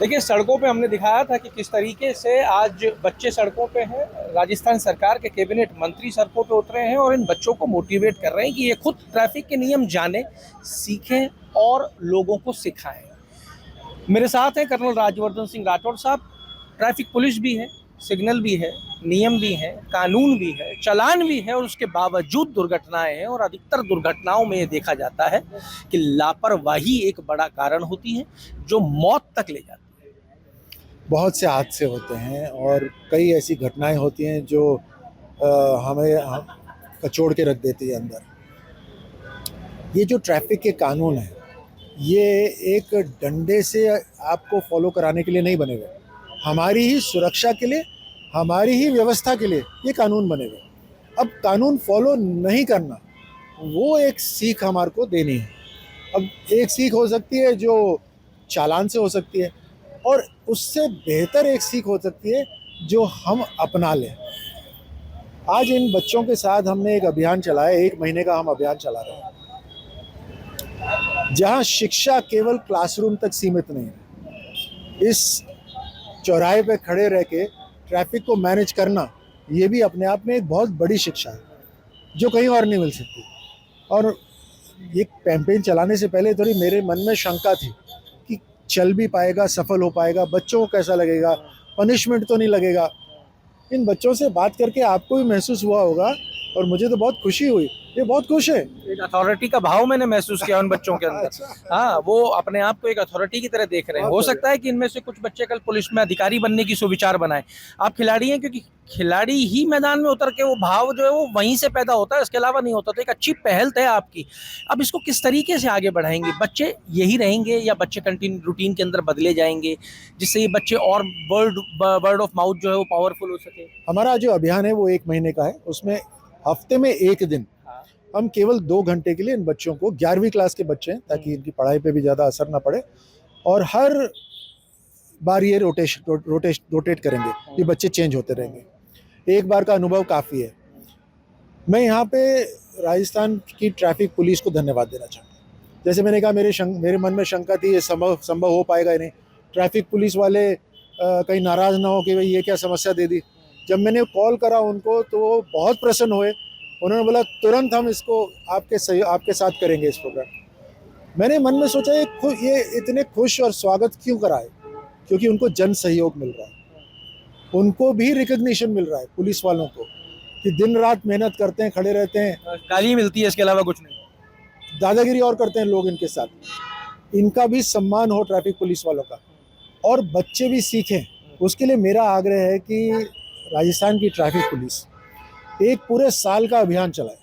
देखिए, सड़कों पे हमने दिखाया था कि किस तरीके से आज बच्चे सड़कों पे हैं। राजस्थान सरकार के कैबिनेट मंत्री सड़कों पे उतरे हैं और इन बच्चों को मोटिवेट कर रहे हैं कि ये खुद ट्रैफिक के नियम जानें, सीखें और लोगों को सिखाएं। मेरे साथ हैं कर्नल राज्यवर्धन सिंह राठौड़ साहब। ट्रैफिक पुलिस भी है, सिग्नल भी है, नियम भी है, कानून भी है, चालान भी है और उसके बावजूद दुर्घटनाएं हैं। और अधिकतर दुर्घटनाओं में ये देखा जाता है कि लापरवाही एक बड़ा कारण होती है जो मौत तक ले जाती है। बहुत से हादसे होते हैं और कई ऐसी घटनाएं होती हैं जो हमें कचोड़ के रख देती है अंदर। ये जो ट्रैफिक के कानून है, ये एक डंडे से आपको फॉलो कराने के लिए नहीं बने हुए। हमारी ही सुरक्षा के लिए, हमारी ही व्यवस्था के लिए ये कानून बने हुए। अब कानून फॉलो नहीं करना, वो एक सीख हमारे को देनी है। अब एक सीख हो सकती है जो चालान से हो सकती है, और उससे बेहतर एक सीख हो सकती है जो हम अपना लें। आज इन बच्चों के साथ हमने एक अभियान चलाया, 1 महीने का हम अभियान चला रहे हैं, जहां शिक्षा केवल क्लासरूम तक सीमित नहीं है। इस चौराहे पे खड़े रह के ट्रैफिक को मैनेज करना, ये भी अपने आप में एक बहुत बड़ी शिक्षा है जो कहीं और नहीं मिल सकती। और ये कैंपेन चलाने से पहले थोड़ी मेरे मन में शंका थी कि चल भी पाएगा, सफल हो पाएगा, बच्चों को कैसा लगेगा, पनिशमेंट तो नहीं लगेगा। इन बच्चों से बात करके आपको भी महसूस हुआ होगा, और मुझे तो बहुत खुशी हुई। ये बहुत खुश है। एक अथॉरिटी का भाव मैंने महसूस किया उन बच्चों के अंदर। हाँ, वो अपने आप को एक अथॉरिटी की तरह देख रहे हैं। हो सकता है कि इनमें से कुछ बच्चे कल पुलिस में अधिकारी बनने की सुविचार बनाए। आप खिलाड़ी हैं, क्योंकि खिलाड़ी ही मैदान में उतर के वो भाव जो है वो वहीं से पैदा होता है, इसके अलावा नहीं होता। तो एक अच्छी पहल है आपकी। अब इसको किस तरीके से आगे बढ़ाएंगे? बच्चे यही रहेंगे या बच्चे कंटिन्यू रूटीन के अंदर बदले जाएंगे, जिससे ये बच्चे और वर्ड ऑफ माउथ जो है वो पावरफुल हो सके? हमारा जो अभियान है वो 1 महीने का है। उसमें हफ्ते में 1 दिन हम केवल 2 घंटे के लिए इन बच्चों को, 11वीं क्लास के बच्चे हैं, ताकि इनकी पढ़ाई पे भी ज़्यादा असर ना पड़े, और हर बार ये रोटेट करेंगे। ये बच्चे चेंज होते रहेंगे। एक बार का अनुभव काफ़ी है। मैं यहाँ पे राजस्थान की ट्रैफिक पुलिस को धन्यवाद देना चाहूँगा। जैसे मैंने कहा, मेरे मन में शंका थी ये संभव हो पाएगा या नहीं। ट्रैफिक पुलिस वाले कहीं नाराज़ ना हो कि भाई ये क्या समस्या दे दी। जब मैंने कॉल करा उनको तो वो बहुत प्रसन्न हुए। उन्होंने बोला तुरंत हम इसको आपके साथ करेंगे इस प्रोग्राम। मैंने मन में सोचा ये इतने खुश और स्वागत क्यों कराए, क्योंकि उनको जन सहयोग मिल रहा है, उनको भी रिकग्निशन मिल रहा है पुलिस वालों को कि दिन रात मेहनत करते हैं, खड़े रहते हैं। गाली मिलती है, इसके अलावा कुछ नहीं। दादागिरी और करते हैं लोग इनके साथ। इनका भी सम्मान हो ट्रैफिक पुलिस वालों का, और बच्चे भी सीखें। उसके लिए मेरा आग्रह है कि राजस्थान की ट्रैफिक पुलिस एक पूरे साल का अभियान चलाए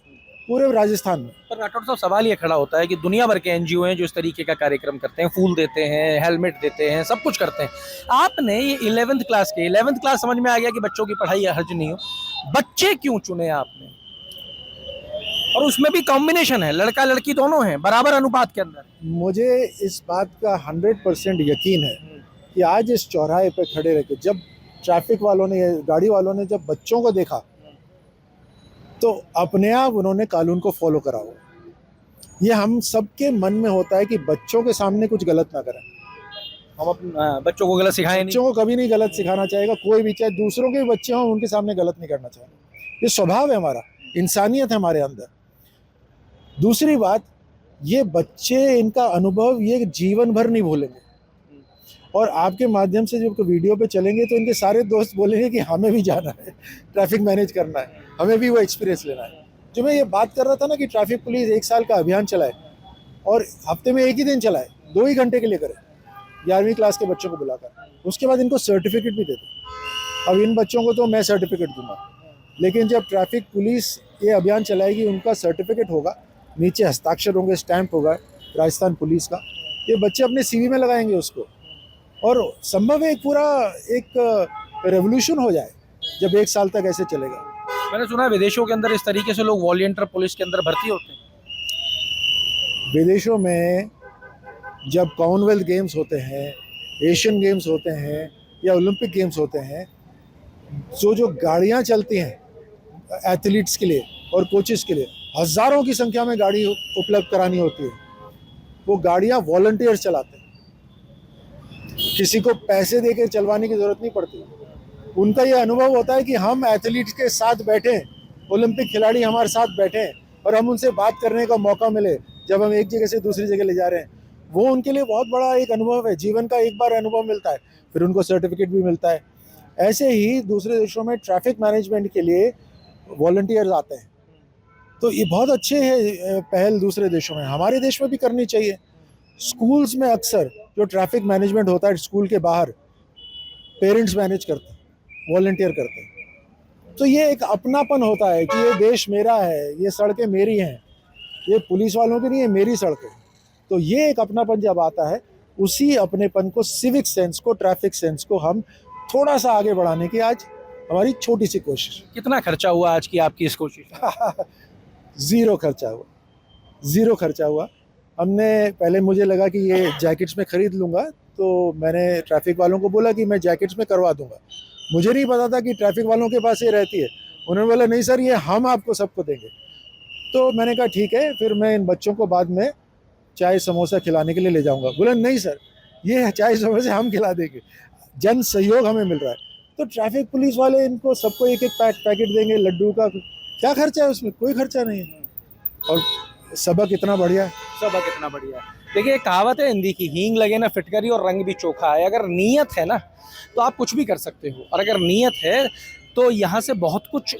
पूरे राजस्थान में। पर राठौड़ साहब, सवाल ये खड़ा होता है कि दुनिया भर के एनजीओ हैं जो इस तरीके का कार्यक्रम करते हैं, फूल देते हैं, हेलमेट देते हैं, सब कुछ करते हैं। आपने ये 11th क्लास समझ में आ गया कि बच्चों की पढ़ाई हर्ज नहीं हो, बच्चे क्यों चुने आपने? और उसमें भी कॉम्बिनेशन है, लड़का लड़की दोनों हैं बराबर अनुपात के अंदर। मुझे इस बात का 100% यकीन है कि आज इस चौराहे पे खड़े रह के जब ट्रैफिक वालों ने, गाड़ी वालों ने जब बच्चों को देखा, तो अपने आप उन्होंने कानून को फॉलो करा हो। ये हम सबके मन में होता है कि बच्चों के सामने कुछ गलत ना करें। हम अपने बच्चों को गलत सिखाएं नहीं। बच्चों को कभी नहीं गलत सिखाना चाहिएगा। कोई भी, चाहे दूसरों के भी बच्चे हों, उनके सामने गलत नहीं करना चाहिए। ये स्वभाव है हमारा, इंसानियत है हमारे अंदर। दूसरी बात, ये बच्चे, इनका अनुभव ये जीवन भर नहीं भूलेंगे। और आपके माध्यम से जब वीडियो पे चलेंगे तो इनके सारे दोस्त बोलेंगे कि हमें भी जाना है, ट्रैफिक मैनेज करना है, हमें भी वो एक्सपीरियंस लेना है। जो मैं ये बात कर रहा था ना कि ट्रैफिक पुलिस 1 साल का अभियान चलाए और हफ्ते में 1 ही दिन चलाए, 2 ही घंटे के लिए करे, 11वीं क्लास के बच्चों को बुलाकर, उसके बाद इनको सर्टिफिकेट भी देते। अब इन बच्चों को तो मैं सर्टिफिकेट दूंगा, लेकिन जब ट्रैफिक पुलिस ये अभियान चलाएगी, उनका सर्टिफिकेट होगा, नीचे हस्ताक्षर होंगे, स्टैंप होगा राजस्थान पुलिस का। ये बच्चे अपने CV में लगाएंगे उसको, और संभव है पूरा एक रेवोल्यूशन हो जाए जब 1 साल तक ऐसे चलेगा। मैंने सुना है विदेशों के अंदर इस तरीके से लोग वॉलंटियर पुलिस के अंदर भर्ती होते हैं। विदेशों में जब कॉमनवेल्थ गेम्स होते हैं, एशियन गेम्स होते हैं या ओलंपिक गेम्स होते हैं, जो गाड़ियां चलती हैं एथलीट्स के लिए और कोचेस के लिए, हज़ारों की संख्या में गाड़ी उपलब्ध करानी होती है। वो गाड़ियां वॉलंटियर्स चलाते हैं। किसी को पैसे देकर चलवाने की जरूरत नहीं पड़ती। उनका ये अनुभव होता है कि हम एथलीट के साथ बैठे, ओलंपिक खिलाड़ी हमारे साथ बैठे और हम उनसे बात करने का मौका मिले जब हम एक जगह से दूसरी जगह ले जा रहे हैं, वो उनके लिए बहुत बड़ा एक अनुभव है। जीवन का एक बार अनुभव मिलता है, फिर उनको सर्टिफिकेट भी मिलता है। ऐसे ही दूसरे देशों में ट्रैफिक मैनेजमेंट के लिए वॉलंटियर्स आते हैं, तो ये बहुत अच्छे है पहल दूसरे देशों में, हमारे देश में भी करनी चाहिए। स्कूल्स में अक्सर जो ट्रैफिक मैनेजमेंट होता है स्कूल के बाहर पेरेंट्स मैनेज करते हैं, वॉलंटियर करते हैं, तो ये एक अपनापन होता है कि ये देश मेरा है, ये सड़कें मेरी हैं, ये पुलिस वालों की नहीं है, मेरी सड़कें। तो ये एक अपनापन जब आता है, उसी अपनेपन को, सिविक सेंस को, ट्रैफिक सेंस को हम थोड़ा सा आगे बढ़ाने की आज हमारी छोटी सी कोशिश। कितना खर्चा हुआ आज की आपकी इस कोशिश? ज़ीरो खर्चा हुआ। हमने पहले, मुझे लगा कि ये जैकेट्स में ख़रीद लूँगा, तो मैंने ट्रैफिक वालों को बोला कि मैं जैकेट्स में करवा दूँगा। मुझे नहीं पता था कि ट्रैफिक वालों के पास ये रहती है। उन्होंने बोला नहीं सर, ये हम आपको सबको देंगे। तो मैंने कहा ठीक है, फिर मैं इन बच्चों को बाद में चाय समोसा खिलाने के लिए ले जाऊँगा। बोला नहीं सर, ये चाय समोसे हम खिला देंगे, जन सहयोग हमें मिल रहा है। तो ट्रैफिक पुलिस वाले इनको सबको एक एक पैकेट देंगे लड्डू का। क्या खर्चा है उसमें? कोई खर्चा नहीं है। और सबक इतना बढ़िया है। देखिए, एक कहावत है हिंदी की, हींग लगे ना फिटकरी और रंग भी चोखा है। अगर नीयत है ना तो आप कुछ भी कर सकते हो, और अगर नीयत है तो यहाँ से बहुत कुछ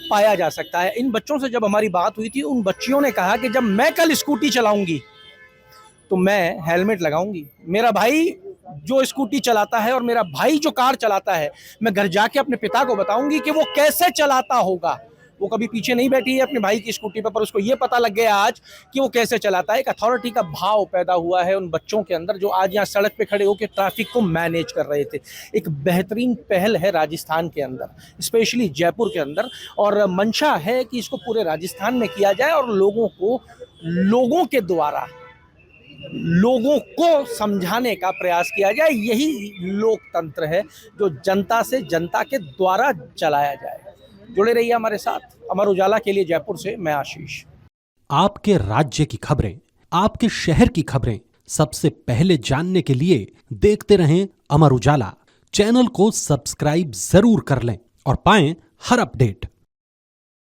पाया जा सकता है। इन बच्चों से जब हमारी बात हुई थी, उन बच्चियों ने कहा कि जब मैं कल स्कूटी चलाऊंगी तो मैं हेलमेट लगाऊंगी। मेरा भाई जो स्कूटी चलाता है और मेरा भाई जो कार चलाता है, मैं घर जाके अपने पिता को बताऊंगी कि वो कैसे चलाता होगा। वो कभी पीछे नहीं बैठी है अपने भाई की स्कूटी पर उसको ये पता लग गया आज कि वो कैसे चलाता है। एक अथॉरिटी का भाव पैदा हुआ है उन बच्चों के अंदर, जो आज यहाँ सड़क पे खड़े होकर ट्रैफिक को मैनेज कर रहे थे। एक बेहतरीन पहल है राजस्थान के अंदर, स्पेशली जयपुर के अंदर, और मंशा है कि इसको पूरे राजस्थान में किया जाए और लोगों के द्वारा लोगों को समझाने का प्रयास किया जाए। यही लोकतंत्र है जो जनता से, जनता के द्वारा चलाया जाए। जुड़े रहिए हमारे साथ। अमर उजाला के लिए जयपुर से मैं आशीष। आपके राज्य की खबरें, आपके शहर की खबरें सबसे पहले जानने के लिए देखते रहें अमर उजाला। चैनल को सब्सक्राइब जरूर कर लें और पाएं हर अपडेट।